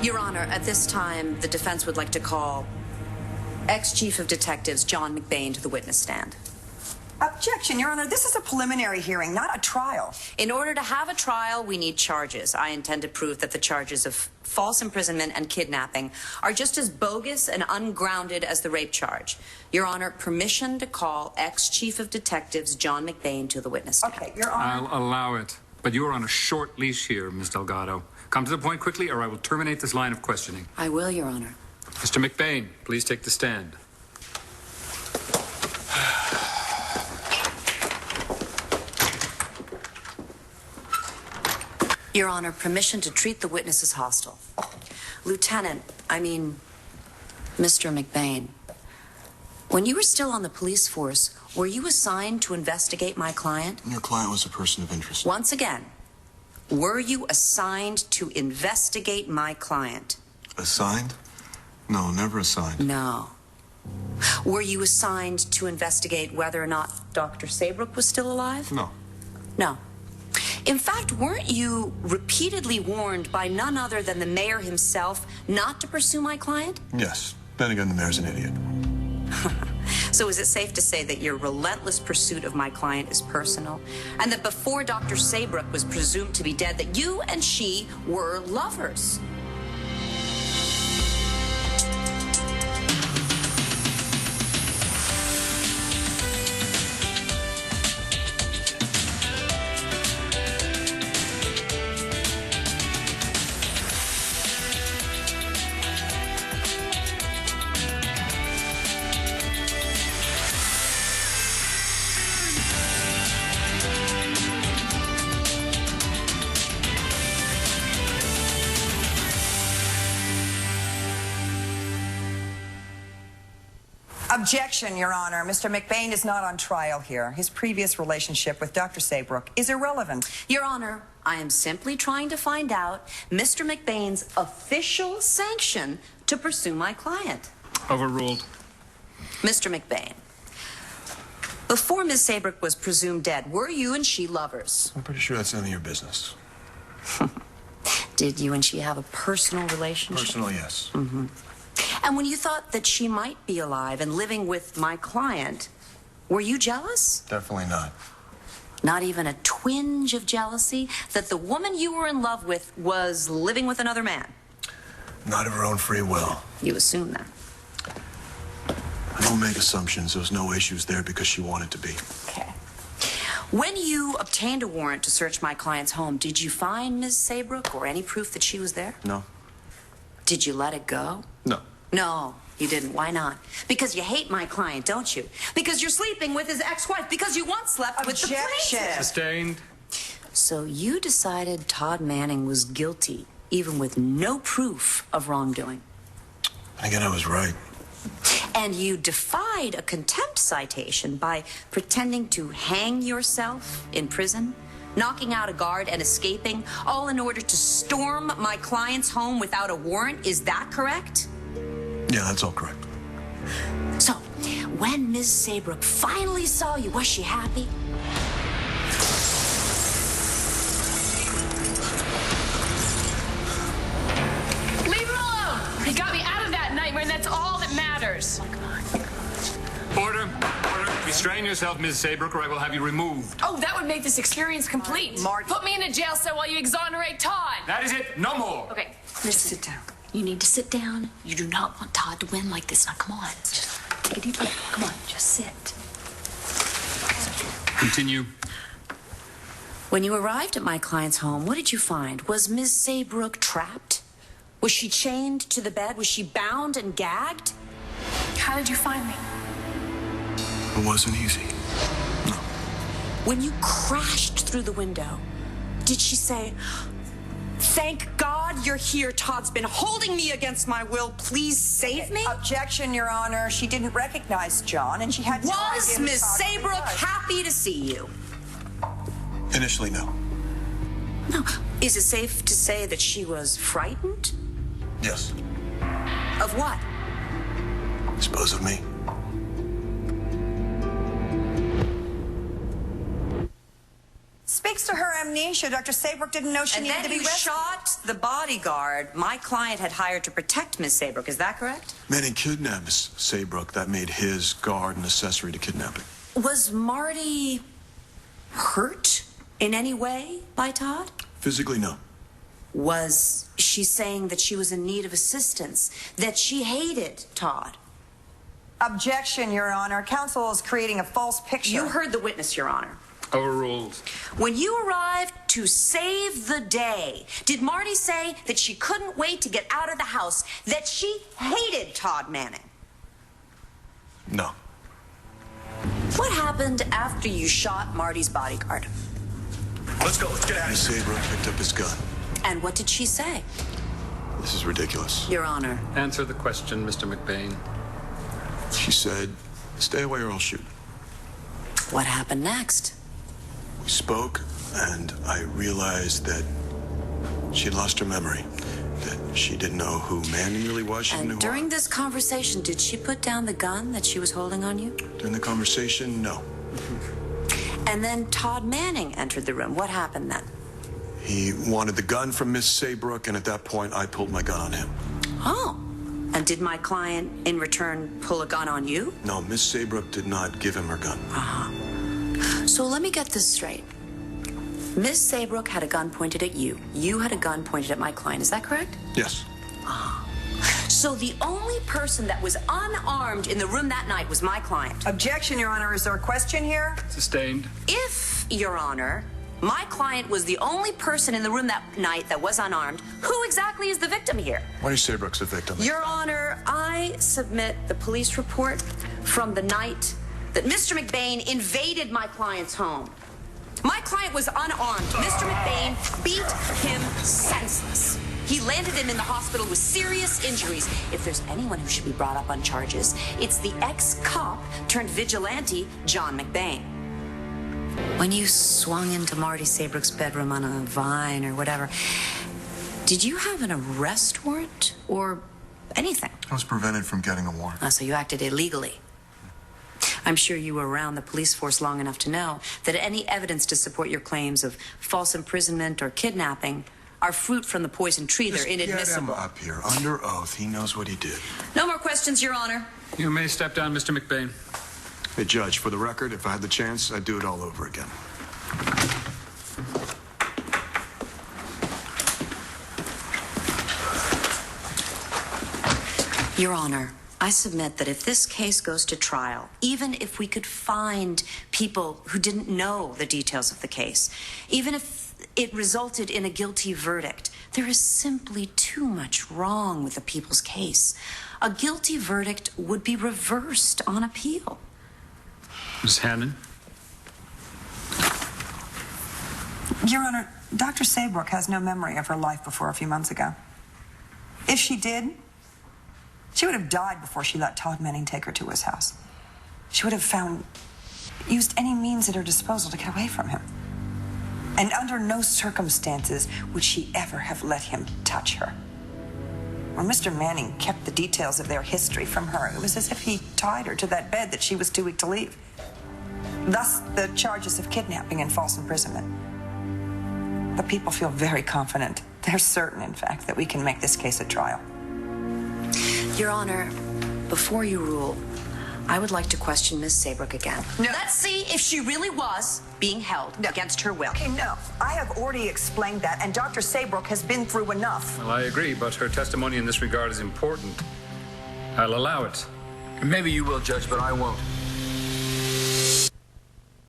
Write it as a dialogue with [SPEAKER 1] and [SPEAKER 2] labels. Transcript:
[SPEAKER 1] Your Honor, at this time, the defense would like to call ex-Chief of Detectives John McBain to the witness stand.
[SPEAKER 2] Objection, Your Honor. This is a preliminary hearing, not a trial.
[SPEAKER 1] In order to have a trial, we need charges. I intend to prove that the charges of false imprisonment and kidnapping are just as bogus and ungrounded as the rape charge. Your Honor, permission to call ex-Chief of Detectives John McBain to the witness stand.
[SPEAKER 2] Okay, Your Honor.
[SPEAKER 3] I'll allow it. But you're on a short leash here, Miss Delgado. Come to the point quickly, or I will terminate this line of questioning.
[SPEAKER 1] I will, Your Honor.
[SPEAKER 3] Mr. McBain, please take the stand.
[SPEAKER 1] Your Honor, permission to treat the witness as hostile. Mr. McBain, when you were still on the police force, were you assigned to investigate my client?
[SPEAKER 4] Your client was a person of interest.
[SPEAKER 1] Once again, were you assigned to investigate my client?
[SPEAKER 4] Assigned? No, never assigned.
[SPEAKER 1] No. Were you assigned to investigate whether or not Dr. Saybrook was still alive?
[SPEAKER 4] No.
[SPEAKER 1] No. In fact, weren't you repeatedly warned by none other than the mayor himself not to pursue my client?
[SPEAKER 4] Yes. Then again, the mayor's an idiot.
[SPEAKER 1] So is it safe to say that your relentless pursuit of my client is personal? And that before Dr. Saybrook was presumed to be dead, that you and she were lovers?
[SPEAKER 2] Objection, Your Honor. Mr. McBain is not on trial here. His previous relationship with Dr. Saybrook is irrelevant.
[SPEAKER 1] Your Honor, I am simply trying to find out Mr. McBain's official sanction to pursue my client.
[SPEAKER 3] Overruled.
[SPEAKER 1] Mr. McBain, before Ms. Saybrook was presumed dead, were you and she lovers?
[SPEAKER 4] I'm pretty sure that's none of your business.
[SPEAKER 1] Did you and she have a personal relationship?
[SPEAKER 4] Personal, yes.
[SPEAKER 1] Mm-hmm. And when you thought that she might be alive and living with my client, were you jealous?
[SPEAKER 4] Definitely not.
[SPEAKER 1] Not even a twinge of jealousy that the woman you were in love with was living with another man?
[SPEAKER 4] Not of her own free will.
[SPEAKER 1] You assume that.
[SPEAKER 4] I don't make assumptions. There was no issues there because she wanted to be.
[SPEAKER 1] Okay. When you obtained a warrant to search my client's home, did you find Ms. Saybrook or any proof that she was there?
[SPEAKER 4] No.
[SPEAKER 1] Did you let it go?
[SPEAKER 4] No.
[SPEAKER 1] No, you didn't. Why not? Because you hate my client, don't you? Because you're sleeping with his ex-wife. Because you once slept with the plaintiff.
[SPEAKER 3] Sustained.
[SPEAKER 1] So you decided Todd Manning was guilty, even with no proof of wrongdoing.
[SPEAKER 4] Again, I was right.
[SPEAKER 1] And you defied a contempt citation by pretending to hang yourself in prison, knocking out a guard and escaping, all in order to storm my client's home without a warrant. Is that correct?
[SPEAKER 4] Yeah, that's all correct.
[SPEAKER 1] So, when Ms. Saybrook finally saw you, was she happy?
[SPEAKER 5] Leave him alone! He got me out of that nightmare, and that's all that matters.
[SPEAKER 3] Order. Order. Restrain yourself, Ms. Saybrook, or I will have you removed.
[SPEAKER 5] Oh, that would make this experience complete.
[SPEAKER 2] Mark.
[SPEAKER 5] Put me in a jail cell while you exonerate Todd.
[SPEAKER 3] That is it. No more.
[SPEAKER 5] Okay.
[SPEAKER 2] Sit down.
[SPEAKER 6] You need to sit down. You do not want Todd to win like this. Now, come on. Just take a deep breath. Come on, just sit.
[SPEAKER 3] Continue.
[SPEAKER 1] When you arrived at my client's home, what did you find? Was Ms. Saybrook trapped? Was she chained to the bed? Was she bound and gagged?
[SPEAKER 5] How did you find me?
[SPEAKER 4] It wasn't easy. No.
[SPEAKER 1] When you crashed through the window, did she say, "Thank God you're here, Todd's been holding me against my will. Please save me"?
[SPEAKER 2] Objection, Your Honor. She didn't recognize John, and she had no
[SPEAKER 1] Was
[SPEAKER 2] idea who
[SPEAKER 1] Miss
[SPEAKER 2] Todd
[SPEAKER 1] Saybrook
[SPEAKER 2] was.
[SPEAKER 1] happy to see you?
[SPEAKER 4] Initially, no.
[SPEAKER 1] No. Is it safe to say that she was frightened?
[SPEAKER 4] Yes.
[SPEAKER 1] Of what?
[SPEAKER 4] I suppose of me.
[SPEAKER 2] Speak to her amnesia, Dr. Saybrook didn't know she
[SPEAKER 1] And
[SPEAKER 2] needed
[SPEAKER 1] then
[SPEAKER 2] to be
[SPEAKER 1] you
[SPEAKER 2] rescued.
[SPEAKER 1] shot the bodyguard my client had hired to protect Miss Saybrook. Is that correct?
[SPEAKER 4] Manning kidnapped Miss Saybrook. That made his guard an accessory to kidnapping.
[SPEAKER 1] Was Marty hurt in any way by Todd?
[SPEAKER 4] Physically, no.
[SPEAKER 1] Was she saying that she was in need of assistance, that she hated Todd?
[SPEAKER 2] Objection, Your Honor. Counsel is creating a false picture.
[SPEAKER 1] You heard the witness, Your Honor.
[SPEAKER 3] Overruled.
[SPEAKER 1] When you arrived to save the day, did Marty say that she couldn't wait to get out of the house, that she hated Todd Manning?
[SPEAKER 4] No.
[SPEAKER 1] What happened after you shot Marty's bodyguard?
[SPEAKER 4] Let's go. Let's get out of here. Miss Saybrook picked up his gun.
[SPEAKER 1] And what did she say?
[SPEAKER 4] This is ridiculous.
[SPEAKER 1] Your Honor.
[SPEAKER 3] Answer the question, Mr. McBain.
[SPEAKER 4] She said, stay away or I'll shoot.
[SPEAKER 1] What happened next?
[SPEAKER 4] We spoke, and I realized that she'd lost her memory. That she didn't know who Manning really was. She didn't know
[SPEAKER 1] And
[SPEAKER 4] who
[SPEAKER 1] during this conversation, did she put down the gun that she was holding on you?
[SPEAKER 4] During the conversation, no.
[SPEAKER 1] And then Todd Manning entered the room. What happened then?
[SPEAKER 4] He wanted the gun from Miss Saybrook, and at that point, I pulled my gun on him.
[SPEAKER 1] Oh. And did my client, in return, pull a gun on you?
[SPEAKER 4] No, Miss Saybrook did not give him her gun.
[SPEAKER 1] So let me get this straight. Miss Saybrook had a gun pointed at you. You had a gun pointed at my client. Is that correct?
[SPEAKER 4] Yes.
[SPEAKER 1] So the only person that was unarmed in the room that night was my client.
[SPEAKER 2] Objection, Your Honor. Is there a question here?
[SPEAKER 3] Sustained.
[SPEAKER 1] If, Your Honor, my client was the only person in the room that night that was unarmed, who exactly is the victim here?
[SPEAKER 4] Marty Saybrook's the victim.
[SPEAKER 1] Your Honor, I submit the police report from the night that Mr. McBain invaded my client's home. My client was unarmed. Mr. McBain beat him senseless. He landed him in the hospital with serious injuries. If there's anyone who should be brought up on charges, it's the ex-cop turned vigilante, John McBain. When you swung into Marty Saybrook's bedroom on a vine or whatever, did you have an arrest warrant or anything?
[SPEAKER 4] I was prevented from getting a warrant.
[SPEAKER 1] So you acted illegally. I'm sure you were around the police force long enough to know that any evidence to support your claims of false imprisonment or kidnapping are fruit from the poison tree. They're inadmissible.
[SPEAKER 4] Get him up here, under oath. He knows what he did.
[SPEAKER 1] No more questions, Your Honor.
[SPEAKER 3] You may step down, Mr. McBain.
[SPEAKER 4] Hey, Judge, for the record, if I had the chance, I'd do it all over again.
[SPEAKER 1] Your Honor, I submit that if this case goes to trial, even if we could find people who didn't know the details of the case, even if it resulted in a guilty verdict, there is simply too much wrong with the people's case. A guilty verdict would be reversed on appeal.
[SPEAKER 3] Ms. Hannon?
[SPEAKER 2] Your Honor, Dr. Saybrook has no memory of her life before a few months ago. If she did, she would have died before she let Todd Manning take her to his house. She would have used any means at her disposal to get away from him. And under no circumstances would she ever have let him touch her. When Mr. Manning kept the details of their history from her, it was as if he tied her to that bed that she was too weak to leave. Thus, the charges of kidnapping and false imprisonment. The people feel very confident. They're certain, in fact, that we can make this case a trial.
[SPEAKER 1] Your Honor, before you rule, I would like to question Ms. Saybrook again.
[SPEAKER 2] No.
[SPEAKER 1] Let's see if she really was being held against her will.
[SPEAKER 2] Okay, no. I have already explained that, and Dr. Saybrook has been through enough.
[SPEAKER 3] Well, I agree, but her testimony in this regard is important. I'll allow it.
[SPEAKER 7] Maybe you will, Judge, but I won't.